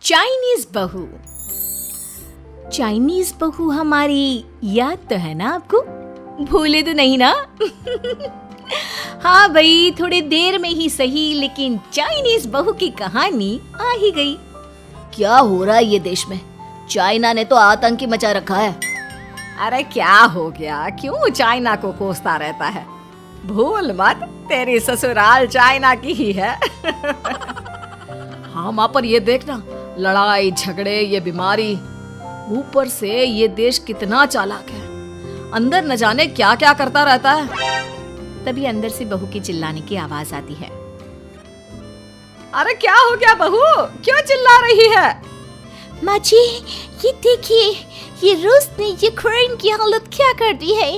Chinese बहू। Chinese बहू हमारी याद तो है ना आपको? भूले तो नहीं ना? हाँ भाई, थोड़ी देर में ही सही, लेकिन चाइनीज बहू की कहानी आ ही गई। क्या हो रहा है ये देश में? चाइना ने तो आतंक ही मचा रखा है। अरे क्या हो गया? क्यों चाइना को कोसता रहता है? भूल मत, तेरी ससुराल चाइना की ही है। हाँ माँ, पर ये देखना, लड़ाई झगड़े, ये बीमारी, ऊपर से ये देश कितना चालाक है, अंदर न जाने क्या क्या करता रहता है। तभी अंदर से बहू की चिल्लाने की आवाज आती है। अरे क्या हो गया बहू, क्यों चिल्ला रही है? माँ जी, ये देखिए, ये रूस ने यूक्रेन की हालत क्या कर दी है।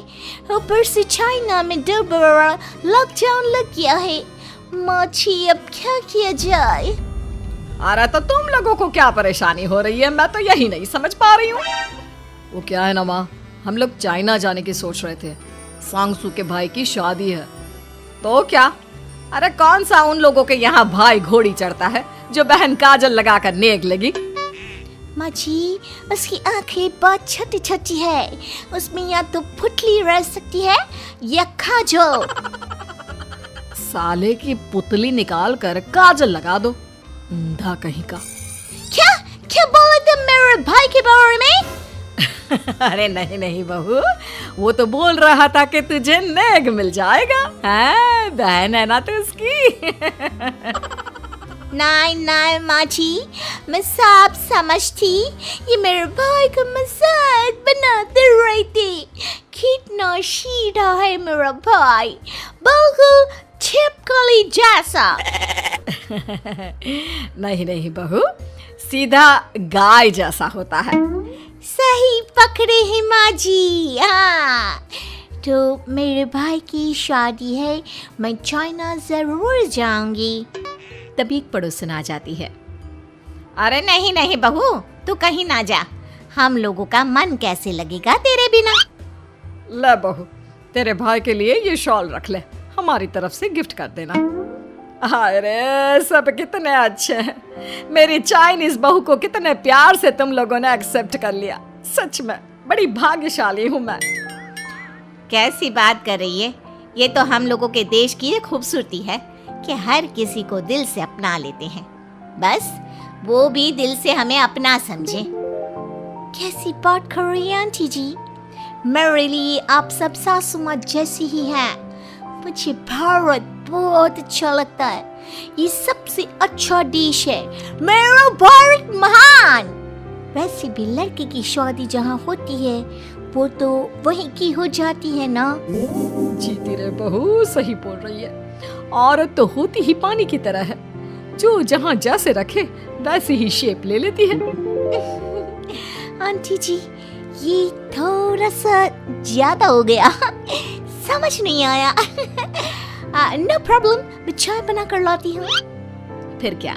ऊपर से चाइना में 2 बड़ा लॉकडाउन लग गया है। माँ जी, अब क्या किया जाए? अरे तो तुम लोगों को क्या परेशानी हो रही है, मैं तो यही नहीं समझ पा रही हूँ। वो क्या है ना माँ, हम लोग चाइना जाने की सोच रहे थे, सांगसू के भाई की शादी है। तो क्या? अरे कौन सा उन लोगों के यहाँ भाई घोड़ी चढ़ता है जो बहन काजल लगा कर नेक लगी। माँ जी, उसकी आंखें बहुत छोटी छोटी है, उसमें या तो पुतली रह सकती है या काजल। साले की पुतली निकाल कर काजल लगा दो, अंधा कहीं का। क्या क्या बोले तुम मेरे भाई के बारे में? अरे नहीं नहीं बहू, वो तो बोल रहा था कि तुझे नेग मिल जाएगा। है, बहन है ना तो उसकी। नहीं नहीं माँ जी, मैं सब समझती, ये मेरे भाई का मजाक बनाते रहते। कितना सीधा है मेरा भाई, बिल्कुल छिपकली जैसा। नहीं नहीं बहू, सीधा गाय जैसा होता है। सही पकड़े हैं माँ जी। हाँ, तो मेरे भाई की शादी है, मैं चाइना जरूर जाऊंगी। तभी एक पड़ोसन आ जाती है। अरे नहीं नहीं बहू, तू कहीं ना जा, हम लोगों का मन कैसे लगेगा तेरे बिना। ले बहू, तेरे भाई के लिए ये शॉल रख ले, हमारी तरफ से गिफ्ट कर देना। अरे सब कितने अच्छे हैं, मेरी चाइनीज बहू को कितने प्यार से तुम लोगों ने एक्सेप्ट कर लिया। सच में बड़ी भाग्यशाली हूँ मैं। कैसी बात कर रही है? ये तो हम लोगों के देश की खूबसूरती है कि हर किसी को दिल से अपना लेते हैं, बस वो भी दिल से हमें अपना समझे। कैसी बात कर रही है आंटी जी? मेरे लिए आप सब सासू माँ जैसी ही हैं। मुझे भारत बहुत अच्छा लगता है, ये सबसे अच्छा देश है, मेरा भारत महान। वैसे भी लड़के की शादी जहाँ होती है वो तो वहीं की हो जाती है ना। जीती रे बहू, सही बोल रही है। औरत तो होती ही पानी की तरह है, जो जहाँ जैसे रखे वैसी ही शेप ले लेती है। आंटी जी, ये थोड़ा सा ज्यादा हो गया, समझ नहीं आया। नो प्रॉब्लम, मैं चाय बना कर लाती हूँ। फिर क्या,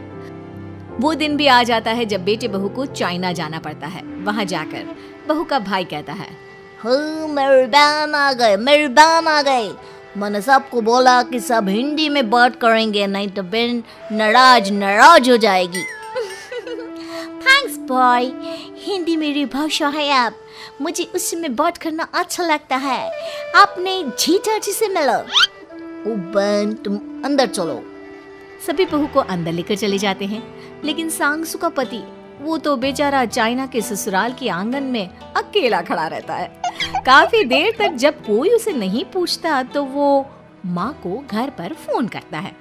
वो दिन भी आ जाता है जब बेटे बहू को चाइना जाना पड़ता है। वहाँ जाकर बहू का भाई कहता है, मेरे बहन आ गए, मेरे बहन आ गए। मैंने सबको बोला कि सब हिंदी में बात करेंगे, नहीं तो बहन नाराज हो जाएगी। थैंक्स बॉय, हिंदी मेरी भाषा है, आप मुझे उसमें बात करना अच्छा लगता है। आपने जीजा जी से मिलो। ओ बहन, तुम अंदर चलो। सभी बहू को अंदर लेकर चले जाते हैं, लेकिन सांगसू का पति, वो तो बेचारा चाइना के ससुराल के आंगन में अकेला खड़ा रहता है। काफी देर तक जब कोई उसे नहीं पूछता तो वो माँ को घर पर फोन करता है।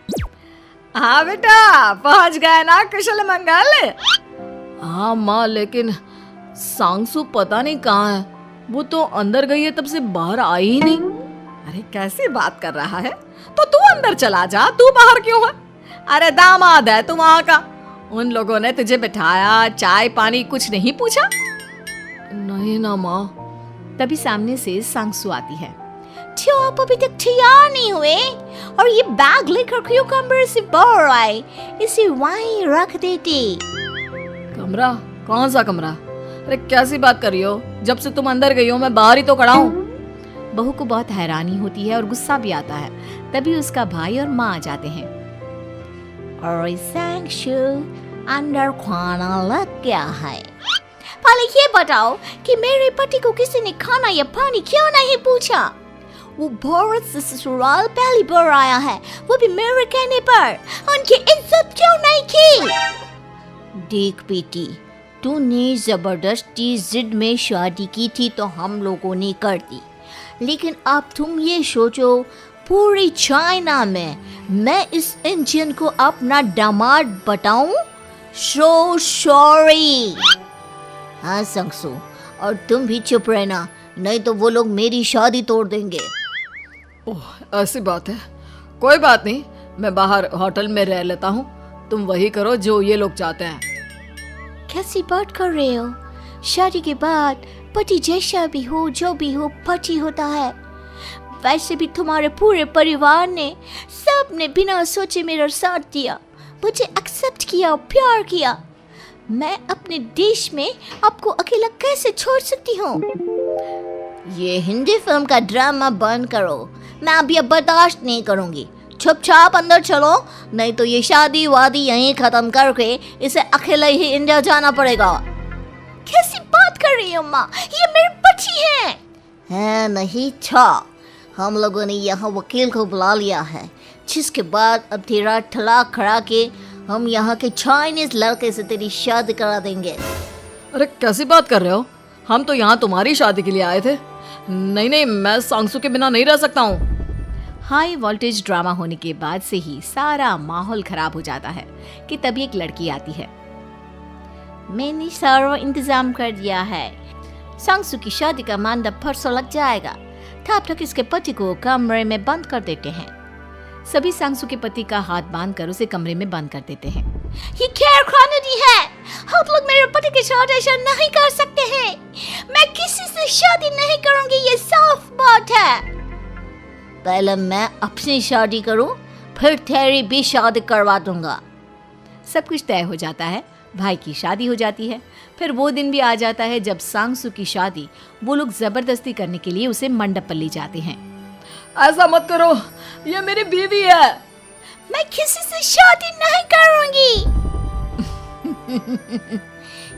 हाँ बेटा, पहुँच गए ना कुशल मंगल? हाँ माँ, लेकिन सांगसू पता नहीं कहाँ है, वो तो अंदर गई है, तब से बाहर आई ही नहीं। अरे कैसी बात कर रहा है? तो तू अंदर चला जा, तू बाहर क्यों है? अरे दामाद है तू वहाँ का, उन लोगों ने तुझे बिठाया, चाय पानी कुछ नहीं पूछा? नहीं ना माँ। तभी सामने से सांगसू आती है। क्यों आप अभी तक तैयार नहीं हुए? और ये बैग लेकर क्यों कमरे से बाहर आए? इसे वहीं रख देते। कमरा? कौन सा कमरा? अरे कैसी बात कर रही हो? जब से तुम अंदर गई हो मैं बाहर ही तो खड़ा हूँ। बहू को बहुत हैरानी होती है और गुस्सा भी आता है। तभी उसका भाई और माँ आ जाते हैं। और सांगसू, अंदर खाना लग गया है। पहले ये बताओ कि मेरे पति को किसी ने खाना या पानी क्यों नहीं पूछा? वो भारत से ससुराल पहली बार आया है, वो भी मेरे कहने पर। उनकी इज्जत क्यों नहीं की? देख बेटी, तूने जबरदस्ती जिद में शादी की थी तो हम लोगों ने कर दी, लेकिन अब तुम ये सोचो, पूरी चाइना में मैं इस इंडियन को अपना दामाद बताऊं? So sorry. हाँ संगसू, और तुम भी चुप रहना, नहीं तो वो लोग मेरी शादी तोड़ देंगे। ओह, ऐसी बात है। कोई बात नहीं, मैं बाहर होटल में रह लेता हूँ, तुम वही करो जो ये लोग चाहते हैं। कैसी बात कर रहे हो? शादी के बाद पति जैसा भी हो, जो भी हो, पति होता है। वैसे भी तुम्हारे पूरे परिवार ने, सबने बिना सोचे मेरा साथ दिया, मुझे एक्सेप्ट किया, प्यार किया। मैं अपने देश में आपको अकेला कैसे छोड़ सकती हूँ? ये हिंदी फिल्म का ड्रामा बंद करो, मैं अभी अब बर्दाश्त नहीं करूँगी। चुपचाप अंदर चलो, नहीं तो ये शादी वादी यहीं खत्म करके इसे अकेले ही इंडिया जाना पड़ेगा। कैसी बात कर रही हो माँ? ये मेरे पति हैं। नहीं था, हम लोगों ने यहाँ वकील को बुला लिया है, जिसके बाद अब तेरा तलाक करा के हम यहाँ के चाइनीज लड़के से तेरी शादी करा देंगे। अरे कैसी बात कर रहे हो? हम तो यहाँ तुम्हारी शादी के लिए आए थे। नहीं, मैं सांगसू के बिना नहीं रह सकता हूँ। हाई वोल्टेज ड्रामा होने के बाद से ही सारा माहौल खराब हो जाता है कि तभी एक लड़की आती है। मैंने सारा इंतजाम कर दिया है, सांगसू की शादी का मंडप परसों लग जाएगा। तब तक इसके पति को कमरे में बंद कर देते हैं। सभी सांगसू के पति का हाथ बांधकर उसे कमरे में बंद कर देते हैं। ये क्या कानूनी है? आप लोग मेरे पति के साथ ऐसा नहीं कर सकते हैं। मैं किसी से शादी नहीं करूंगी, ये साफ बात है। पहले मैं अपनी शादी करूं, फिर तेरी भी शादी करवा दूंगा। सब कुछ तय हो जाता है, भाई की शादी हो जाती है। फिर वो दिन भी आ जाता है जब सांगसू की शादी वो लोग जबरदस्ती करने के लिए उसे मंडप पर ले जाते हैं। ऐसा मत करो, ये मेरी बीवी है। मैं किसी से शादी नहीं करूंगी।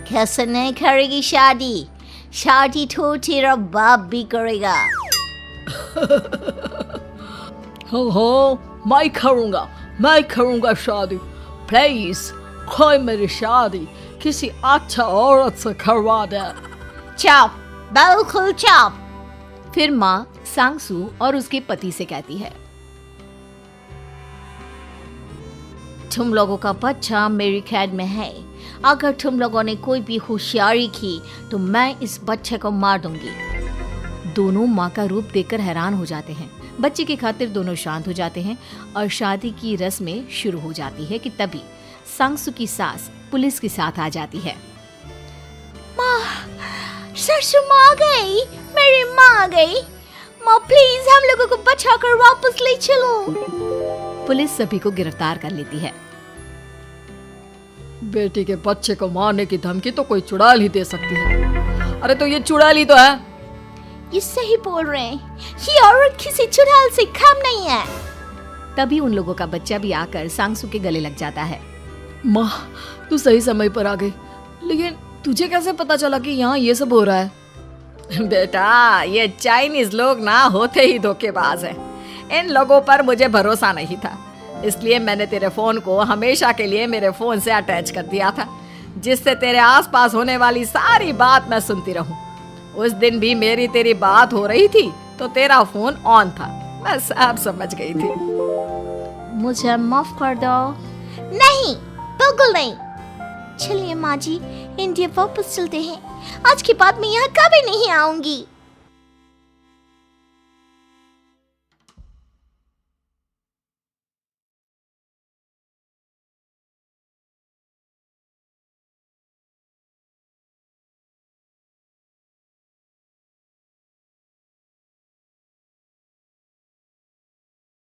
कैसे नहीं करेगी शादी? शादी तो तेरा बाप भी करेगा। हो, मैं करूंगा शादी। प्लीज कोई मेरी शादी किसी अच्छा औरत से करवा दे। चुप, बिल्कुल चुप। फिर माँ सांगसू और उसके पति से कहती है, तुम लोगों का बच्चा मेरी कैद में है। अगर तुम लोगों ने कोई भी होशियारी की तो मैं इस बच्चे को मार दूंगी। दोनों माँ का रूप देखकर हैरान हो जाते हैं। बच्चे की खातिर दोनों शांत हो जाते हैं और शादी की रस्में शुरू हो जाती है कि तभी सांगसू की सास पुलिस के साथ आ जाती है। माँ, सरसू माँ आ गई, मेरी माँ आ गई। माँ प्लीज हम लोगों को बचाकर वापस ले चलो। पुलिस सभी को गिरफ्तार कर लेती है। बेटी के बच्चे को मारने की धमकी तो कोई चुड़ैल ही दे सकती है। अरे तो ये चुड़ैल ही तो है। ये सही बोल रहे हैं, ये औरत किसी चुड़ैल से कम नहीं है। तभी उन लोगों का बच्चा भी आकर सांगसू के गले लग जाता है। माँ, तू सही समय पर आ गई, लेकिन तुझे कैसे पता चला कि यहाँ ये सब हो रहा है? बेटा, ये चाइनीज लोग ना होते ही धोखेबाज हैं। इन लोगों पर मुझे भरोसा नहीं था, इसलिए मैंने तेरे फोन को हमेशा के लिए मेरे फोन से अटैच कर दिया था, जिससे तेरे आसपास होने वाली सारी बात मैं सुनती रहूं। उस दिन भी मेरी तेरी बात हो रही थी तो तेरा फोन ऑन था, मैं सब समझ गई थी। मुझे माफ कर दो। नहीं, बिल्कुल नहीं। चलिए माँ जी, इंडिया वापस चलते हैं। आज के बाद मैं यहाँ कभी नहीं आऊंगी।